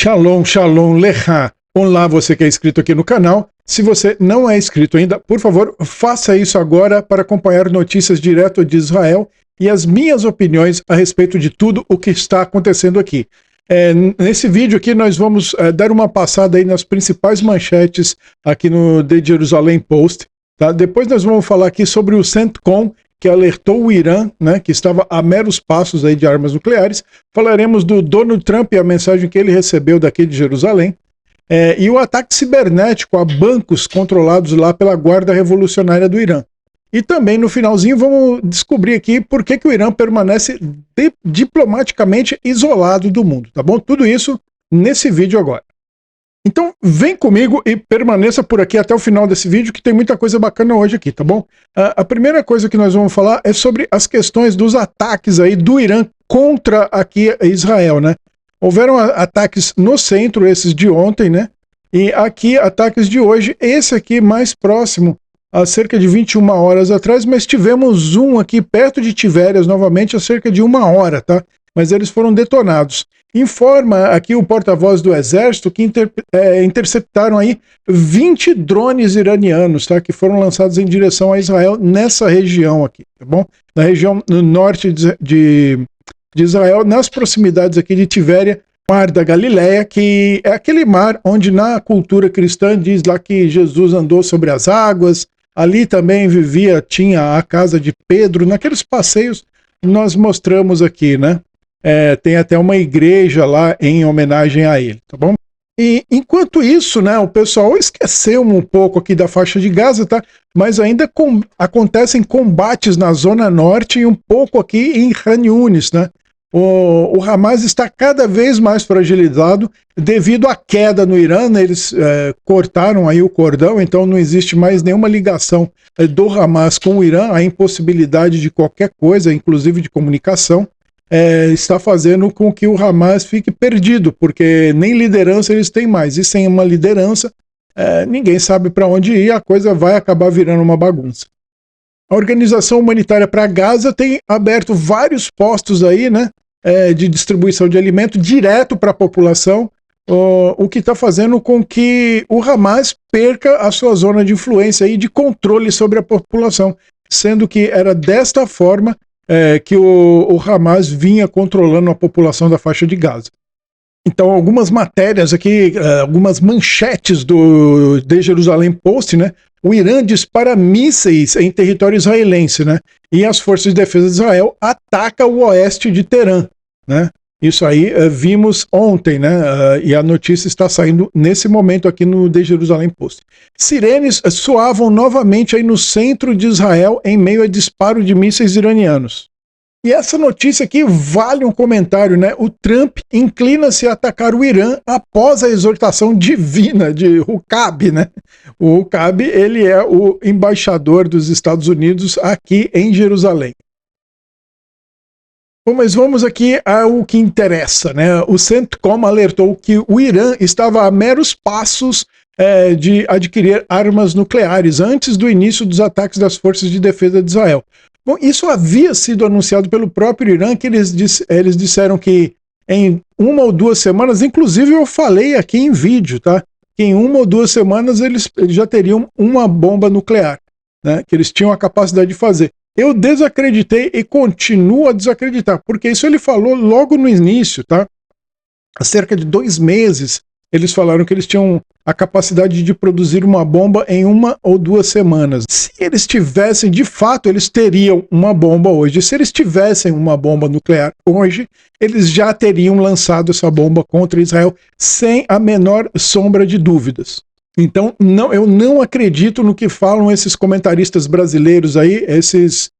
Shalom, shalom, lecha. Olá, você que é inscrito aqui no canal. Se você não é inscrito ainda, por favor, faça isso agora para acompanhar notícias direto de Israel e as minhas opiniões a respeito de tudo o que está acontecendo aqui. Nesse vídeo aqui nós vamos dar uma passada aí nas principais manchetes aqui no The Jerusalem Post. Tá? Depois nós vamos falar aqui sobre o CENTCOM, que alertou o Irã, né, que estava a meros passos aí de armas nucleares. Falaremos do Donald Trump e a mensagem que ele recebeu daqui de Jerusalém. E o ataque cibernético a bancos controlados lá pela Guarda Revolucionária do Irã. E também no finalzinho vamos descobrir aqui por que o Irã permanece diplomaticamente isolado do mundo, tá bom? Tudo isso nesse vídeo agora. Então vem comigo e permaneça por aqui até o final desse vídeo, que tem muita coisa bacana hoje aqui, tá bom? A primeira coisa que nós vamos falar é sobre as questões dos ataques aí do Irã contra aqui Israel, né? Houveram ataques no centro, esses de ontem, né? E aqui ataques de hoje, esse aqui mais próximo, há cerca de 21 horas atrás, mas tivemos um aqui perto de Tivérias novamente há cerca de 1 hora, tá? Mas eles foram detonados. Informa aqui o porta-voz do exército que interceptaram aí 20 drones iranianos, tá? Que foram lançados em direção a Israel nessa região aqui, tá bom? Na região no norte de Israel, nas proximidades aqui de Tivéria, Mar da Galileia, que é aquele mar onde na cultura cristã diz lá que Jesus andou sobre as águas, ali também tinha a casa de Pedro, naqueles passeios nós mostramos aqui, né? Tem até uma igreja lá em homenagem a ele, tá bom? E enquanto isso, né, o pessoal esqueceu um pouco aqui da faixa de Gaza, tá? Mas ainda acontecem combates na zona norte e um pouco aqui em Khan Yunis, né? O Hamas está cada vez mais fragilizado devido à queda no Irã, né? Eles cortaram aí o cordão, então não existe mais nenhuma ligação do Hamas com o Irã, a impossibilidade de qualquer coisa, inclusive de comunicação. Está fazendo com que o Hamas fique perdido, porque nem liderança eles têm mais, e sem uma liderança, ninguém sabe para onde ir, a coisa vai acabar virando uma bagunça. A Organização Humanitária para Gaza tem aberto vários postos aí, né, de distribuição de alimento direto para a população, o que está fazendo com que o Hamas perca a sua zona de influência e de controle sobre a população, sendo que era desta forma que o Hamas vinha controlando a população da faixa de Gaza. Então, algumas matérias aqui, algumas manchetes do The Jerusalem Post, né? O Irã dispara mísseis em território israelense, né? E as forças de defesa de Israel atacam o oeste de Teherã, né? Isso aí vimos ontem, né? E a notícia está saindo nesse momento aqui no The Jerusalem Post. Sirenes soavam novamente aí no centro de Israel em meio a disparo de mísseis iranianos. E essa notícia aqui vale um comentário, né? O Trump inclina-se a atacar o Irã após a exortação divina de Huckabee, né? O Huckabee, ele é o embaixador dos Estados Unidos aqui em Jerusalém. Bom, mas vamos aqui ao que interessa, né? O CENTCOM alertou que o Irã estava a meros passos de adquirir armas nucleares antes do início dos ataques das forças de defesa de Israel. Bom, isso havia sido anunciado pelo próprio Irã, que eles disseram que em 1 ou 2 semanas, inclusive eu falei aqui em vídeo, tá? Que em 1 ou 2 semanas eles já teriam uma bomba nuclear, né? Que eles tinham a capacidade de fazer. Eu desacreditei e continuo a desacreditar, porque isso ele falou logo no início, tá? Há cerca de 2 meses, eles falaram que eles tinham a capacidade de produzir uma bomba em 1 ou 2 semanas. Se eles tivessem, de fato, eles teriam uma bomba hoje. Se eles tivessem uma bomba nuclear hoje, eles já teriam lançado essa bomba contra Israel sem a menor sombra de dúvidas. Então, eu não acredito no que falam esses comentaristas brasileiros aí, esses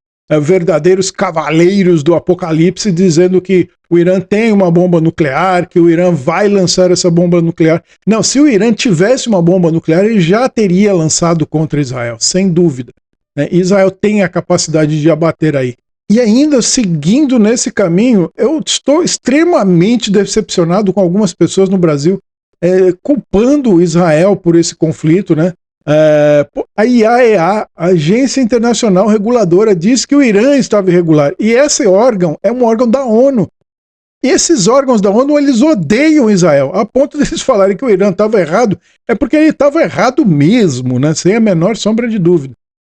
verdadeiros cavaleiros do apocalipse, dizendo que o Irã tem uma bomba nuclear, que o Irã vai lançar essa bomba nuclear. Não, se o Irã tivesse uma bomba nuclear, ele já teria lançado contra Israel, sem dúvida, né? Israel tem a capacidade de abater aí. E ainda seguindo nesse caminho, eu estou extremamente decepcionado com algumas pessoas no Brasil culpando Israel por esse conflito, né? A IAEA, a Agência Internacional Reguladora, disse que o Irã estava irregular. E esse órgão é um órgão da ONU. esses órgãos da ONU, eles odeiam Israel, a ponto de eles falarem que o Irã estava errado, é porque ele estava errado mesmo, né, sem a menor sombra de dúvida.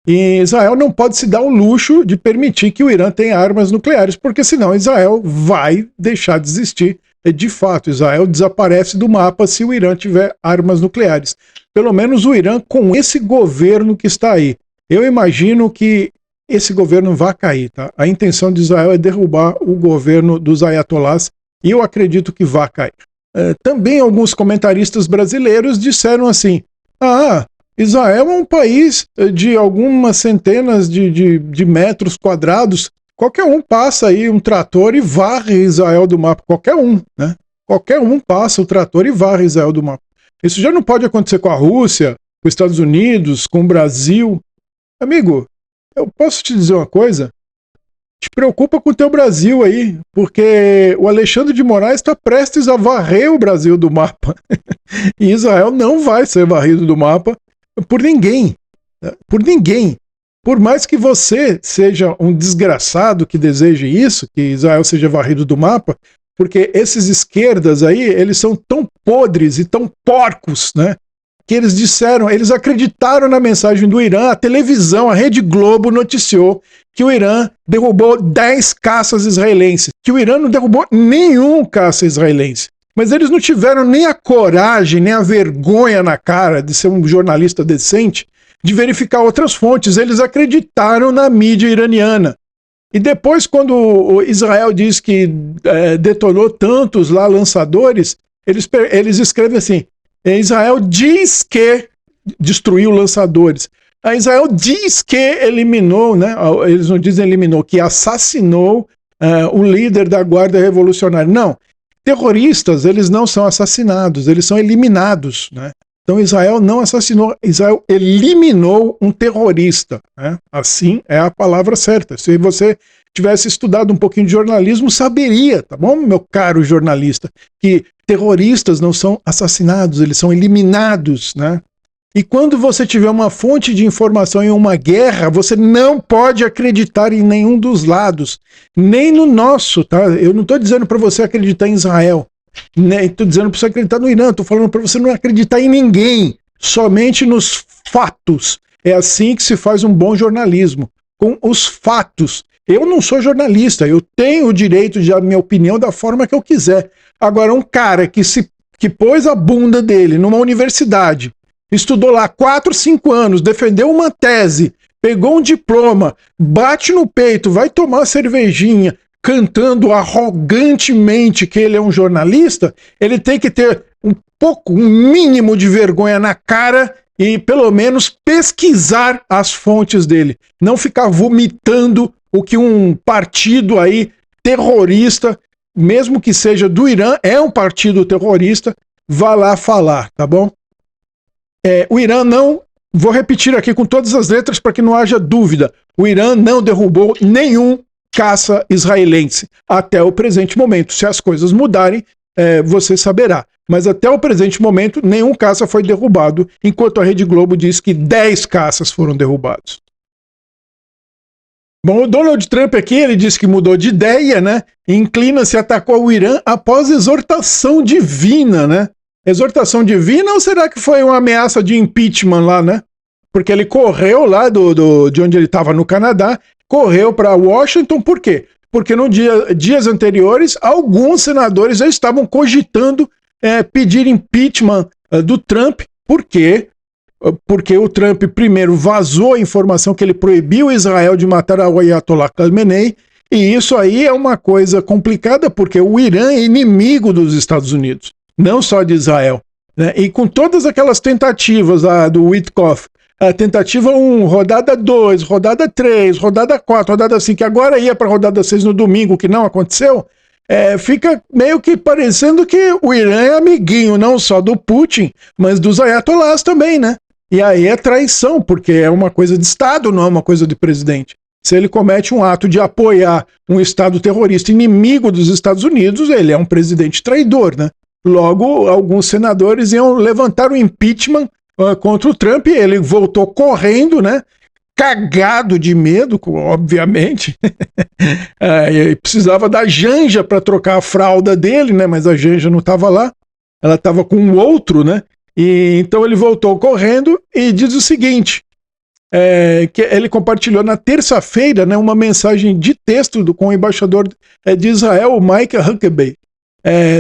E Israel não pode se dar o luxo de permitir que o Irã tenha armas nucleares, porque senão Israel vai deixar de existir. De fato, Israel desaparece do mapa se o Irã tiver armas nucleares. Pelo menos o Irã com esse governo que está aí. Eu imagino que esse governo vai cair, tá? A intenção de Israel é derrubar o governo dos ayatolás e eu acredito que vai cair. Também alguns comentaristas brasileiros disseram assim, Israel é um país de algumas centenas de metros quadrados, qualquer um passa aí um trator e varre Israel do mapa, qualquer um, né? Qualquer um passa o trator e varre Israel do mapa. Isso já não pode acontecer com a Rússia, com os Estados Unidos, com o Brasil. Amigo, eu posso te dizer uma coisa? Te preocupa com o teu Brasil aí, porque o Alexandre de Moraes está prestes a varrer o Brasil do mapa. E Israel não vai ser varrido do mapa por ninguém. Por ninguém. Por mais que você seja um desgraçado que deseje isso, que Israel seja varrido do mapa, porque esses esquerdas aí, eles são tão podres e tão porcos, né? Que eles disseram, eles acreditaram na mensagem do Irã, a televisão, a Rede Globo noticiou que o Irã derrubou 10 caças israelenses, que o Irã não derrubou nenhum caça israelense. Mas eles não tiveram nem a coragem, nem a vergonha na cara de ser um jornalista decente, de verificar outras fontes. Eles acreditaram na mídia iraniana. E depois, quando Israel diz que detonou tantos lá lançadores, eles escrevem assim, Israel diz que destruiu lançadores. A Israel diz que eliminou, né? Eles não dizem eliminou, que assassinou o líder da Guarda Revolucionária. Não, terroristas, eles não são assassinados, eles são eliminados, né? Então Israel não assassinou, Israel eliminou um terrorista, né? Assim é a palavra certa. Se você tivesse estudado um pouquinho de jornalismo, saberia, tá bom, meu caro jornalista, que terroristas não são assassinados, eles são eliminados, né? E quando você tiver uma fonte de informação em uma guerra, você não pode acreditar em nenhum dos lados, nem no nosso, tá? Eu não estou dizendo para você acreditar em Israel, nem estou dizendo para você acreditar no Irã, estou falando para você não acreditar em ninguém, somente nos fatos. É assim que se faz um bom jornalismo, com os fatos. Eu não sou jornalista, eu tenho o direito de dar minha opinião da forma que eu quiser. Agora, um cara que pôs a bunda dele numa universidade, estudou lá 4, 5 anos, defendeu uma tese, pegou um diploma, bate no peito, vai tomar cervejinha, cantando arrogantemente que ele é um jornalista, ele tem que ter um mínimo de vergonha na cara e pelo menos pesquisar as fontes dele. Não ficar vomitando o que um partido aí terrorista, mesmo que seja do Irã, é um partido terrorista, vá lá falar, tá bom? O Irã não, vou repetir aqui com todas as letras para que não haja dúvida, o Irã não derrubou nenhum caça israelense até o presente momento. Se as coisas mudarem, você saberá. Mas até o presente momento, nenhum caça foi derrubado, enquanto a Rede Globo diz que 10 caças foram derrubados. Bom, o Donald Trump aqui, ele disse que mudou de ideia, né? Inclina-se e atacou o Irã após exortação divina, né? Exortação divina ou será que foi uma ameaça de impeachment lá, né? Porque ele correu lá de onde ele estava no Canadá, correu para Washington, por quê? Porque dias anteriores, alguns senadores já estavam cogitando pedir impeachment do Trump, por quê? Porque o Trump primeiro vazou a informação que ele proibiu Israel de matar o Ayatollah Khamenei, e isso aí é uma coisa complicada, porque o Irã é inimigo dos Estados Unidos, não só de Israel, né? E com todas aquelas tentativas do Witkoff, a tentativa 1, rodada 2, rodada 3, rodada 4, rodada 5, que agora ia para a rodada 6 no domingo, que não aconteceu, fica meio que parecendo que o Irã é amiguinho não só do Putin, mas dos ayatollahs também, né? E aí é traição, porque é uma coisa de Estado, não é uma coisa de presidente. Se ele comete um ato de apoiar um Estado terrorista inimigo dos Estados Unidos, ele é um presidente traidor, né? Logo, alguns senadores iam levantar o impeachment contra o Trump, e ele voltou correndo, né? cagado de medo, obviamente. E precisava da Janja para trocar a fralda dele, né? Mas a Janja não estava lá, ela estava com o outro, né? E então ele voltou correndo e diz o seguinte: que ele compartilhou na terça-feira, né, uma mensagem de texto com o embaixador de Israel, o Mike Huckabee,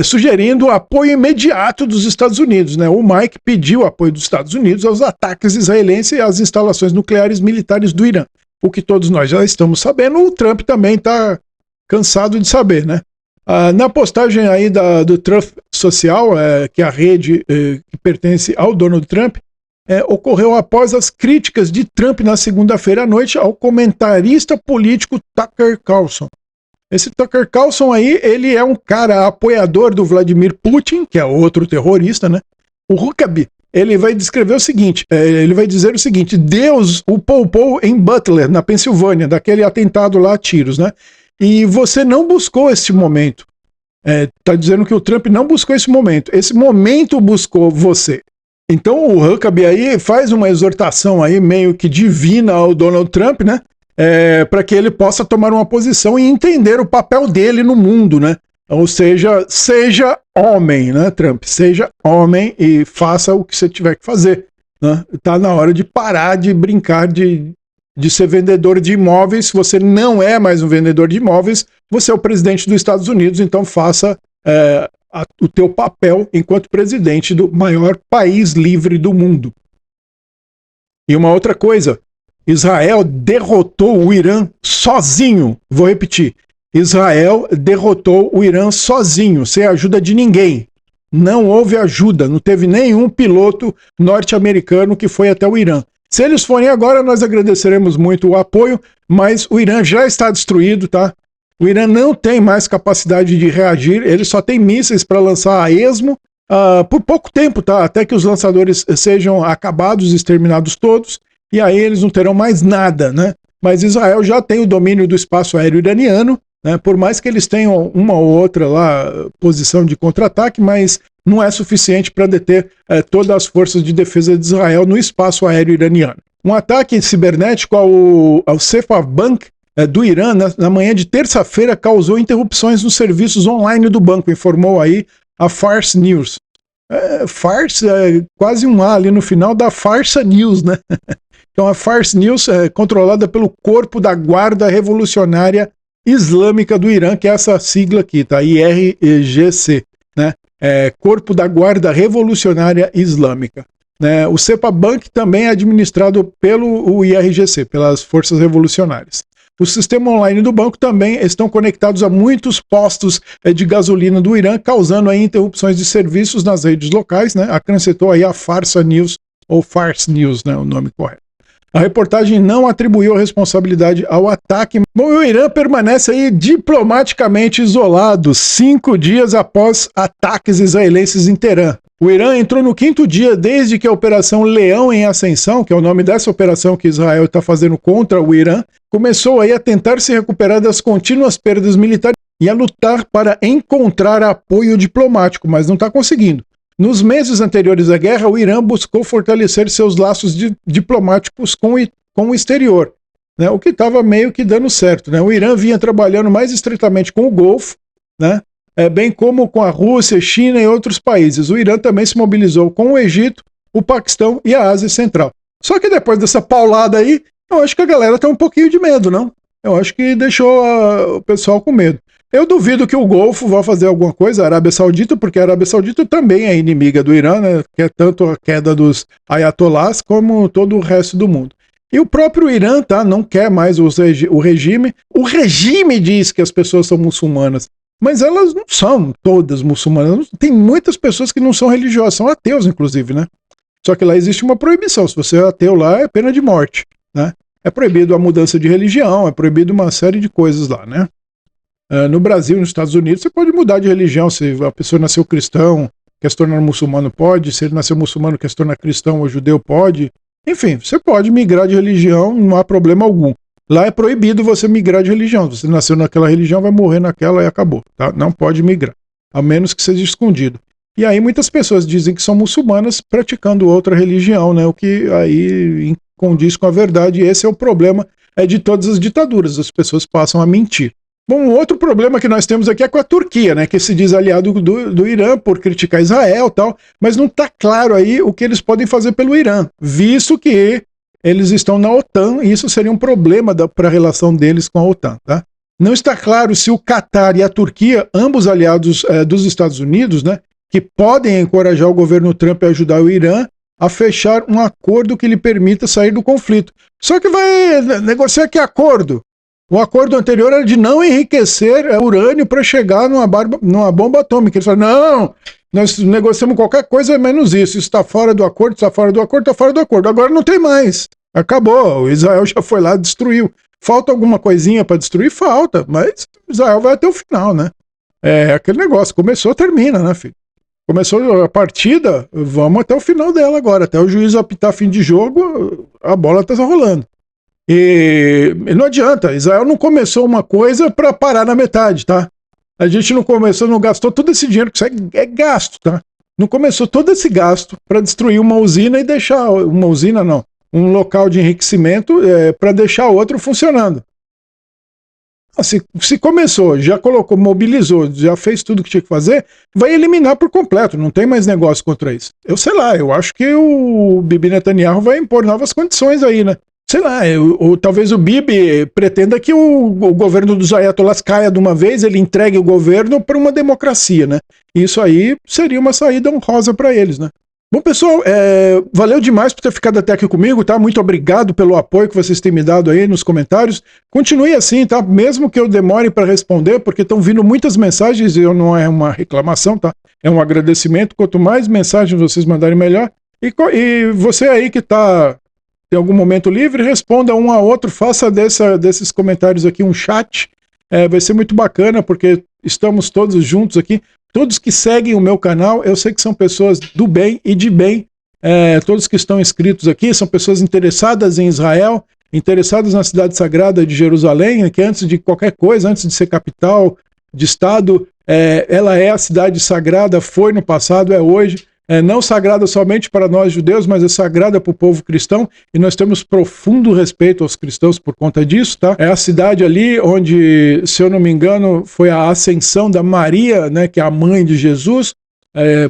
sugerindo o apoio imediato dos Estados Unidos. Né? O Mike pediu apoio dos Estados Unidos aos ataques israelenses e às instalações nucleares militares do Irã. O que todos nós já estamos sabendo, o Trump também está cansado de saber, né? Na postagem aí do Trump Social, que é a rede que pertence ao Donald Trump, ocorreu após as críticas de Trump na segunda-feira à noite ao comentarista político Tucker Carlson. Esse Tucker Carlson aí, ele é um cara apoiador do Vladimir Putin, que é outro terrorista, né? O Huckabee, ele vai descrever o seguinte, ele vai dizer o seguinte: Deus o poupou em Butler, na Pensilvânia, daquele atentado lá a tiros, né? E você não buscou esse momento. Tá dizendo que o Trump não buscou esse momento buscou você. Então o Huckabee aí faz uma exortação aí meio que divina ao Donald Trump, né? Para que ele possa tomar uma posição e entender o papel dele no mundo, né? Ou seja homem, né, Trump? Seja homem e faça o que você tiver que fazer, né? Tá na hora de parar de brincar de ser vendedor de imóveis. Você não é mais um vendedor de imóveis, você é o presidente dos Estados Unidos, então faça o teu papel enquanto presidente do maior país livre do mundo. E uma outra coisa, Israel derrotou o Irã sozinho. Vou repetir, Israel derrotou o Irã sozinho, sem a ajuda de ninguém. Não houve ajuda, não teve nenhum piloto norte-americano que foi até o Irã. Se eles forem agora, nós agradeceremos muito o apoio, mas o Irã já está destruído, tá? O Irã não tem mais capacidade de reagir, ele só tem mísseis para lançar a esmo por pouco tempo, tá? Até que os lançadores sejam acabados, exterminados todos, e aí eles não terão mais nada, né? Mas Israel já tem o domínio do espaço aéreo iraniano, né? Por mais que eles tenham uma ou outra lá posição de contra-ataque, mas não é suficiente para deter todas as forças de defesa de Israel no espaço aéreo iraniano. Um ataque cibernético ao Sefa Bank do Irã na manhã de terça-feira causou interrupções nos serviços online do banco, informou aí a Fars News. Fars é quase um A ali no final da Farsa News, né? Então a Fars News é controlada pelo Corpo da Guarda Revolucionária Islâmica do Irã, que é essa sigla aqui, tá? IRGC, né? Corpo da Guarda Revolucionária Islâmica. Né? O Sepa Bank também é administrado pelo IRGC, pelas Forças Revolucionárias. O sistema online do banco também estão conectados a muitos postos de gasolina do Irã, causando aí interrupções de serviços nas redes locais, né? Acrescentou aí a Farsa News, ou Fars News, né? O nome correto. A reportagem não atribuiu a responsabilidade ao ataque. Bom, o Irã permanece aí diplomaticamente isolado 5 dias após ataques israelenses em Teherã. O Irã entrou no 5º dia desde que a Operação Leão em Ascensão, que é o nome dessa operação que Israel está fazendo contra o Irã, começou aí a tentar se recuperar das contínuas perdas militares e a lutar para encontrar apoio diplomático, mas não está conseguindo. Nos meses anteriores à guerra, o Irã buscou fortalecer seus laços diplomáticos com o exterior, né, o que estava meio que dando certo. Né? O Irã vinha trabalhando mais estreitamente com o Golfo, né, bem como com a Rússia, China e outros países. O Irã também se mobilizou com o Egito, o Paquistão e a Ásia Central. Só que depois dessa paulada aí, eu acho que a galera tem um pouquinho de medo, não? Eu acho que deixou o pessoal com medo. Eu duvido que o Golfo vá fazer alguma coisa, a Arábia Saudita, porque a Arábia Saudita também é inimiga do Irã, né? Que é tanto a queda dos ayatolás como todo o resto do mundo. E o próprio Irã, tá? Não quer mais o regime. O regime diz que as pessoas são muçulmanas, mas elas não são todas muçulmanas. Tem muitas pessoas que não são religiosas, são ateus, inclusive, né? Só que lá existe uma proibição. Se você é ateu lá, é pena de morte, né? É proibido a mudança de religião, é proibido uma série de coisas lá, né? No Brasil, nos Estados Unidos, você pode mudar de religião. Se a pessoa nasceu cristão, quer se tornar muçulmano, pode. Se ele nasceu muçulmano, quer se tornar cristão ou judeu, pode. Enfim, você pode migrar de religião, não há problema algum. Lá é proibido você migrar de religião. Se você nasceu naquela religião, vai morrer naquela e acabou, tá? Não pode migrar, a menos que seja escondido. E aí muitas pessoas dizem que são muçulmanas praticando outra religião, né? O que aí condiz com a verdade, e esse é o problema de todas as ditaduras, as pessoas passam a mentir. Bom, outro problema que nós temos aqui é com a Turquia, né, que se diz aliado do Irã por criticar Israel e tal, mas não está claro aí o que eles podem fazer pelo Irã, visto que eles estão na OTAN, e isso seria um problema para a relação deles com a OTAN, tá? Não está claro se o Catar e a Turquia, ambos aliados dos Estados Unidos, né, que podem encorajar o governo Trump a ajudar o Irã a fechar um acordo que lhe permita sair do conflito. Só que vai negociar que acordo? O acordo anterior era de não enriquecer urânio para chegar numa bomba atômica. Eles falaram, não, nós negociamos qualquer coisa menos isso. Isso está fora do acordo, está fora do acordo, está fora do acordo. Agora não tem mais. Acabou. O Israel já foi lá e destruiu. Falta alguma coisinha para destruir? Falta. Mas Israel vai até o final, né? É aquele negócio. Começou, termina, né, filho? Começou a partida, vamos até o final dela agora. Até o juiz apitar fim de jogo, a bola está rolando. E não adianta, Israel não começou uma coisa para parar na metade, tá? A gente não começou, não gastou todo esse dinheiro, que isso é gasto, tá? Não começou todo esse gasto para destruir uma usina e deixar, uma usina não, um local de enriquecimento para deixar outro funcionando. Se começou, já colocou, mobilizou, já fez tudo que tinha que fazer, vai eliminar por completo, não tem mais negócio contra isso. Eu sei lá, eu acho que o Bibi Netanyahu vai impor novas condições aí, né? Sei lá, ou talvez o Bibi pretenda que o governo dos ayatollahs caia de uma vez, ele entregue o governo para uma democracia, né? Isso aí seria uma saída honrosa para eles, né? Bom, pessoal, valeu demais por ter ficado até aqui comigo, tá? Muito obrigado pelo apoio que vocês têm me dado aí nos comentários. Continue assim, tá? Mesmo que eu demore para responder, porque estão vindo muitas mensagens e não é uma reclamação, tá? É um agradecimento. Quanto mais mensagens vocês mandarem, melhor. E você aí que tem algum momento livre, responda um a outro, faça desses comentários aqui um chat. Vai ser muito bacana, porque estamos todos juntos aqui. Todos que seguem o meu canal, eu sei que são pessoas do bem e de bem. Todos que estão inscritos aqui são pessoas interessadas em Israel, interessadas na cidade sagrada de Jerusalém, que antes de qualquer coisa, antes de ser capital de Estado, ela é a cidade sagrada, foi no passado, é hoje. Não sagrada somente para nós judeus, mas é sagrada para o povo cristão, e nós temos profundo respeito aos cristãos por conta disso, tá? É a cidade ali onde, se eu não me engano, foi a ascensão da Maria, né, que é a mãe de Jesus,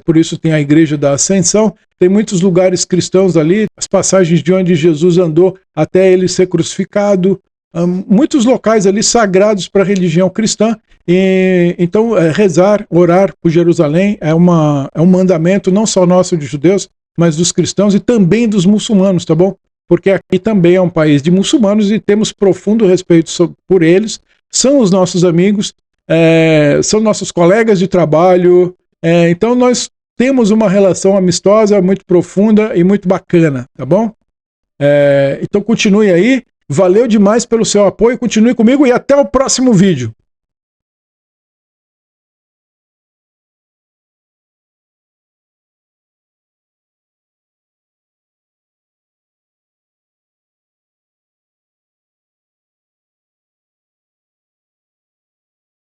por isso tem a igreja da Ascensão. Tem muitos lugares cristãos ali, as passagens de onde Jesus andou até ele ser crucificado, muitos locais ali sagrados para a religião cristã. E então rezar, orar por Jerusalém é um mandamento não só nosso de judeus, mas dos cristãos e também dos muçulmanos, tá bom? Porque aqui também é um país de muçulmanos e temos profundo respeito por eles, são os nossos amigos, são nossos colegas de trabalho, então nós temos uma relação amistosa muito profunda e muito bacana, tá bom? Então continue aí, valeu demais pelo seu apoio, continue comigo e até o próximo vídeo.